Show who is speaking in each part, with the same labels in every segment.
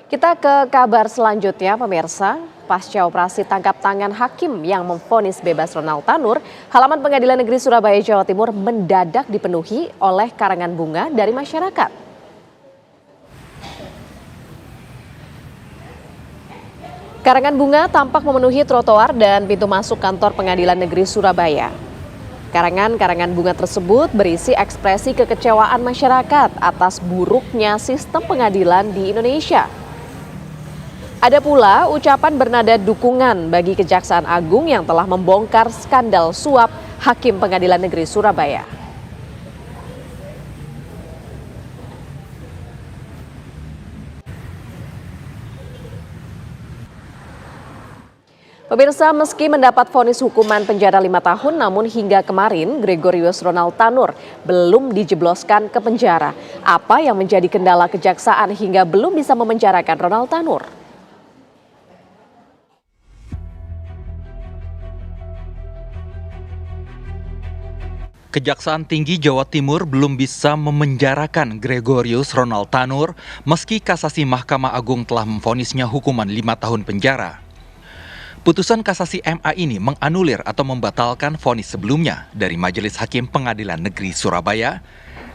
Speaker 1: Kita ke kabar selanjutnya, pemirsa. Pasca operasi tangkap tangan hakim yang memvonis bebas Ronald Tanur, halaman Pengadilan Negeri Surabaya, Jawa Timur mendadak dipenuhi oleh karangan bunga dari masyarakat. Karangan bunga tampak memenuhi trotoar dan pintu masuk kantor Pengadilan Negeri Surabaya. Karangan bunga tersebut berisi ekspresi kekecewaan masyarakat atas buruknya sistem pengadilan di Indonesia. Ada pula ucapan bernada dukungan bagi Kejaksaan Agung yang telah membongkar skandal suap Hakim Pengadilan Negeri Surabaya. Pemirsa, meski mendapat vonis hukuman penjara 5 tahun, namun hingga kemarin Gregorius Ronald Tanur belum dijebloskan ke penjara. Apa yang menjadi kendala kejaksaan hingga belum bisa memenjarakan Ronald Tanur?
Speaker 2: Kejaksaan Tinggi Jawa Timur belum bisa memenjarakan Gregorius Ronald Tanur meski kasasi Mahkamah Agung telah memvonisnya hukuman 5 tahun penjara. Putusan kasasi MA ini menganulir atau membatalkan vonis sebelumnya dari Majelis Hakim Pengadilan Negeri Surabaya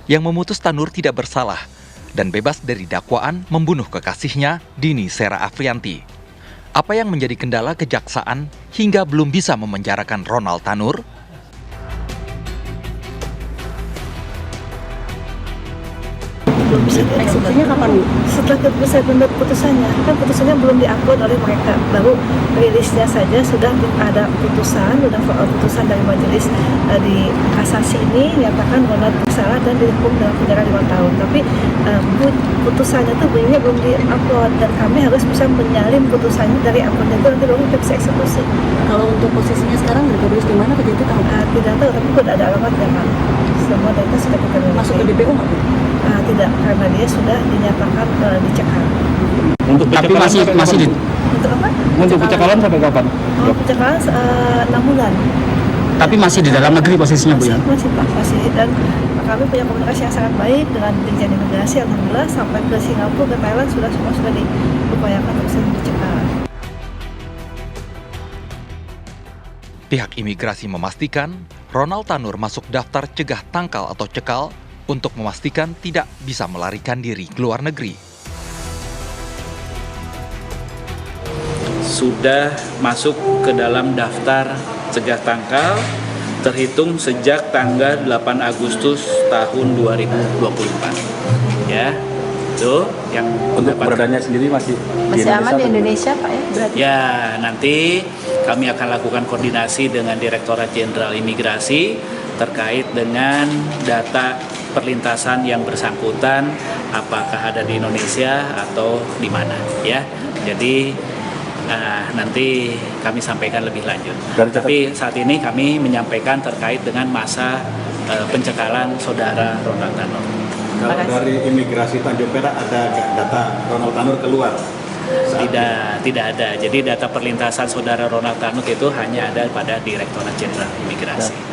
Speaker 2: yang memutus Tanur tidak bersalah dan bebas dari dakwaan membunuh kekasihnya Dini Sera Afrianti. Apa yang menjadi kendala kejaksaan hingga belum bisa memenjarakan Ronald Tanur?
Speaker 3: Belum bisa eksekusinya kapan, Bu? Setelah saya tunda putusannya, kan putusannya belum diupload oleh mereka, baru rilisnya saja sudah ada putusan dari majelis di kasasi ini nyatakan Ronald bersalah dan dihukum dalam penjara 5 tahun. Tapi putusannya itu bunyinya belum diupload dan kami harus bisa menyalin putusannya dari uploadnya itu nanti baru kita bisa eksekusi.
Speaker 4: Kalau untuk posisinya sekarang Gregorius di mana kejadian tahu?
Speaker 3: Tidak tahu, tapi sudah ada alamatnya kan. Semua data sudah kita miliki.
Speaker 4: Masuk ke DPO nggak, Bu?
Speaker 3: Tidak, karena dia sudah dinyatakan dicekal.
Speaker 5: Untuk tapi masih di
Speaker 3: Untuk apa?
Speaker 5: untuk pencekalan sampai kapan?
Speaker 3: Pencekalan 6 bulan.
Speaker 5: Tapi masih di dalam negeri posisinya, Bu ya?
Speaker 3: Masih Pak, masih. Dan kami punya komunikasi yang sangat baik dengan Dirjen Imigrasi, alhamdulillah sampai ke Singapura, ke Thailand sudah diupayakan untuk bisa dicekal.
Speaker 2: Pihak imigrasi memastikan Ronald Tanur masuk daftar cegah tangkal atau cekal untuk memastikan tidak bisa melarikan diri ke luar negeri.
Speaker 6: Sudah masuk ke dalam daftar cegah tangkal terhitung sejak tanggal 8 Agustus tahun 2024. Ya, itu yang
Speaker 5: Untuk beradanya sendiri masih
Speaker 4: Aman di Indonesia, Pak ya? Berarti.
Speaker 6: Ya, nanti kami akan lakukan koordinasi dengan Direktorat Jenderal Imigrasi terkait dengan data perlintasan yang bersangkutan, apakah ada di Indonesia atau di mana, ya. Jadi nanti kami sampaikan lebih lanjut. Tapi saat ini kami menyampaikan terkait dengan masa pencekalan saudara Ronald Tanur.
Speaker 7: Kalau dari imigrasi Tanjung Perak ada data Ronald Tanur keluar?
Speaker 6: Tidak ada. Jadi data perlintasan saudara Ronald Tanur itu hanya ada pada Direktorat Jenderal Imigrasi.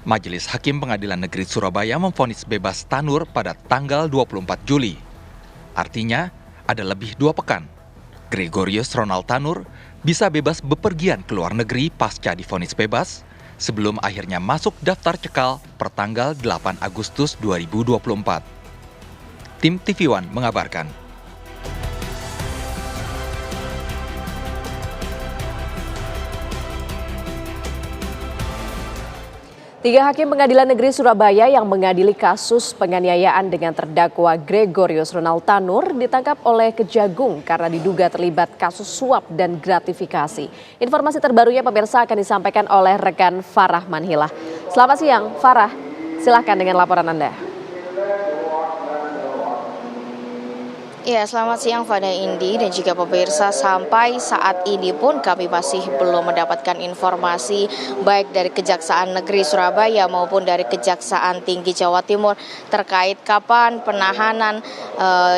Speaker 2: Majelis Hakim Pengadilan Negeri Surabaya memvonis bebas Tanur pada tanggal 24 Juli. Artinya, ada lebih 2 pekan. Gregorius Ronald Tanur bisa bebas bepergian ke luar negeri pasca divonis bebas sebelum akhirnya masuk daftar cekal pertanggal 8 Agustus 2024. Tim TV One mengabarkan.
Speaker 1: 3 hakim Pengadilan Negeri Surabaya yang mengadili kasus penganiayaan dengan terdakwa Gregorius Ronald Tanur ditangkap oleh Kejagung karena diduga terlibat kasus suap dan gratifikasi. Informasi terbarunya pemirsa akan disampaikan oleh rekan Farah Manhilah. Selamat siang, Farah. Silahkan dengan laporan Anda.
Speaker 8: Ya, selamat siang Fada Indi dan juga pemirsa. Sampai saat ini pun kami masih belum mendapatkan informasi baik dari Kejaksaan Negeri Surabaya maupun dari Kejaksaan Tinggi Jawa Timur terkait kapan penahanan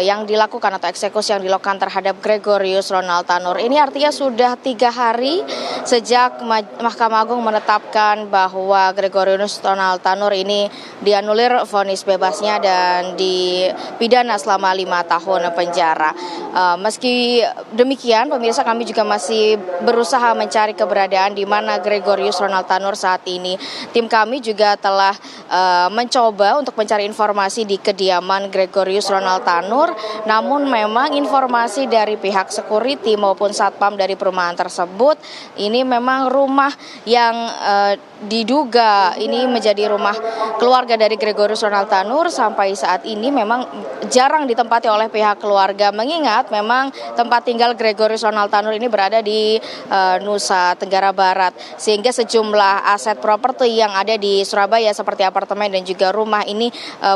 Speaker 8: yang dilakukan atau eksekusi yang dilakukan terhadap Gregorius Ronald Tanur. Ini artinya sudah 3 hari sejak Mahkamah Agung menetapkan bahwa Gregorius Ronald Tanur ini dianulir vonis bebasnya dan dipidana selama 5 tahun penjara. Meski demikian, pemirsa, kami juga masih berusaha mencari keberadaan di mana Gregorius Ronald Tanur saat ini. Tim kami juga telah mencoba untuk mencari informasi di kediaman Gregorius Ronald Tanur, namun memang informasi dari pihak security maupun satpam dari perumahan tersebut, ini memang rumah yang diduga ini menjadi rumah keluarga dari Gregorius Ronald Tanur sampai saat ini memang jarang ditempati oleh pihak keluarga, mengingat memang tempat tinggal Gregorius Ronald Tanur ini berada di Nusa Tenggara Barat, sehingga sejumlah aset properti yang ada di Surabaya seperti apartemen dan juga rumah ini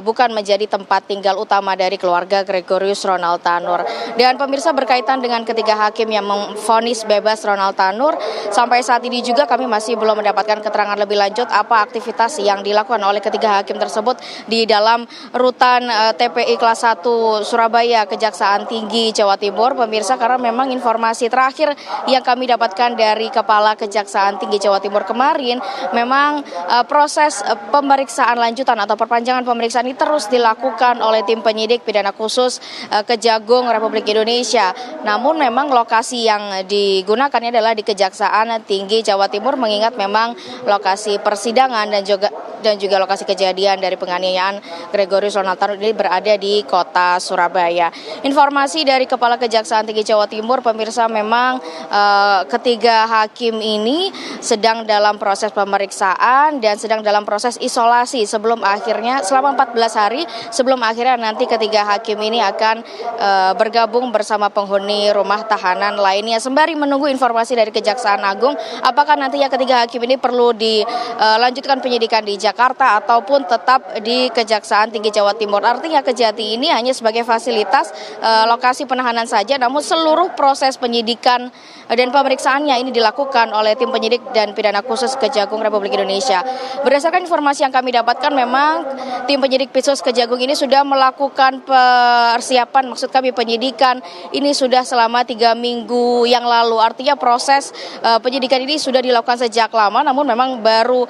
Speaker 8: bukan menjadi tempat tinggal utama dari keluarga Gregorius Ronald Tanur. Dan pemirsa, berkaitan dengan ketiga hakim yang memvonis bebas Ronald Tanur, sampai saat ini juga kami masih belum mendapatkan keterangan lebih lanjut apa aktivitas yang dilakukan oleh ketiga hakim tersebut di dalam rutan TPI kelas 1 Surabaya Kejaksaan Tinggi Jawa Timur, pemirsa, karena memang informasi terakhir yang kami dapatkan dari Kepala Kejaksaan Tinggi Jawa Timur kemarin, memang proses pemeriksaan lanjutan atau perpanjangan pemeriksaan ini terus dilakukan oleh tim penyidik pidana khusus Kejagung Republik Indonesia. Namun memang lokasi yang digunakannya adalah di Kejaksaan Tinggi Jawa Timur, mengingat memang lokasi persidangan dan juga lokasi kejadian dari penganiayaan Gregorius Ronald Tanur ini berada di kota Surabaya. Informasi dari Kepala Kejaksaan Tinggi Jawa Timur, pemirsa, memang ketiga hakim ini sedang dalam proses pemeriksaan dan sedang dalam proses isolasi selama 14 hari sebelum akhirnya nanti ketiga hakim ini akan bergabung bersama penghuni rumah tahanan lainnya. Sembari menunggu informasi dari Kejaksaan Agung, apakah nantinya ketiga hakim ini perlu dilanjutkan penyidikan di Jakarta ataupun tetap di Kejaksaan Tinggi Jawa Timur. Artinya Kejati ini hanya sebagai fasilitas lokasi penahanan saja, namun seluruh proses penyidikan dan pemeriksaannya ini dilakukan oleh tim penyidik dan pidana khusus Kejagung Republik Indonesia. Berdasarkan informasi yang kami dapatkan, memang tim penyidik khusus Kejagung ini sudah melakukan persiapan, maksud kami penyidikan ini sudah selama 3 minggu yang lalu. Artinya proses penyidikan ini sudah dilakukan sejak lama, namun memang baru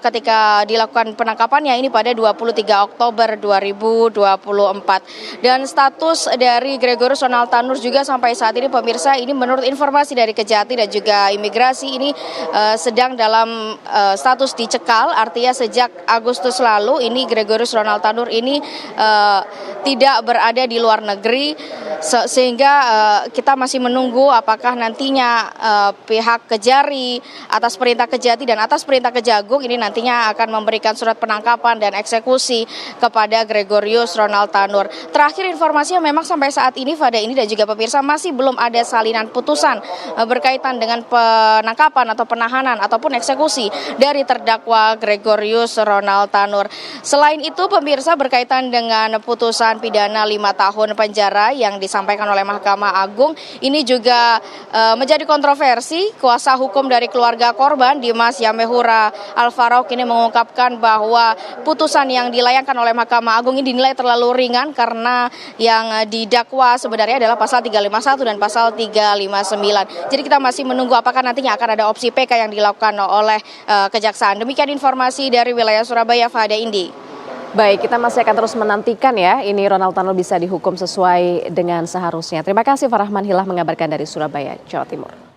Speaker 8: ketika dilakukan penangkapannya ini pada 23 Oktober 2024. Dan status dari Gregorius Ronald Tanur juga sampai saat ini, pemirsa, ini menurut informasi dari Kejati dan juga imigrasi ini sedang dalam status dicekal. Artinya sejak Agustus lalu ini Gregorius Ronald Tanur ini tidak berada di luar negeri, sehingga kita masih menunggu apakah nantinya pihak Kejari atas perintah Kejati dan atas perintah Kejagung ini nantinya akan memberikan surat penangkapan dan eksekusi kepada Gregorius Ronald Tanur. Terakhir informasinya memang sampai saat ini, Fada ini dan juga pemirsa, masih belum ada salinan putusan berkaitan dengan penangkapan atau penahanan ataupun eksekusi dari terdakwa Gregorius Ronald Tanur. Selain itu, pemirsa, berkaitan dengan putusan pidana 5 tahun penjara yang disampaikan oleh Mahkamah Agung, ini juga menjadi kontroversi. Kuasa hukum dari keluarga korban, Dimas Yamehura Alfarouk, ini mengungkapkan bahwa putusan yang dilayangkan oleh Mahkamah Agung ini dinilai terlalu ringan karena yang didakwa sebenarnya adalah pasal 351 dan pasal 359. Jadi kita masih menunggu apakah nantinya akan ada opsi PK yang dilakukan oleh Kejaksaan. Demikian informasi dari wilayah Surabaya, Fada Indi.
Speaker 1: Baik, kita masih akan terus menantikan ya, ini Ronald Tanur bisa dihukum sesuai dengan seharusnya. Terima kasih Farahman Hilah mengabarkan dari Surabaya, Jawa Timur.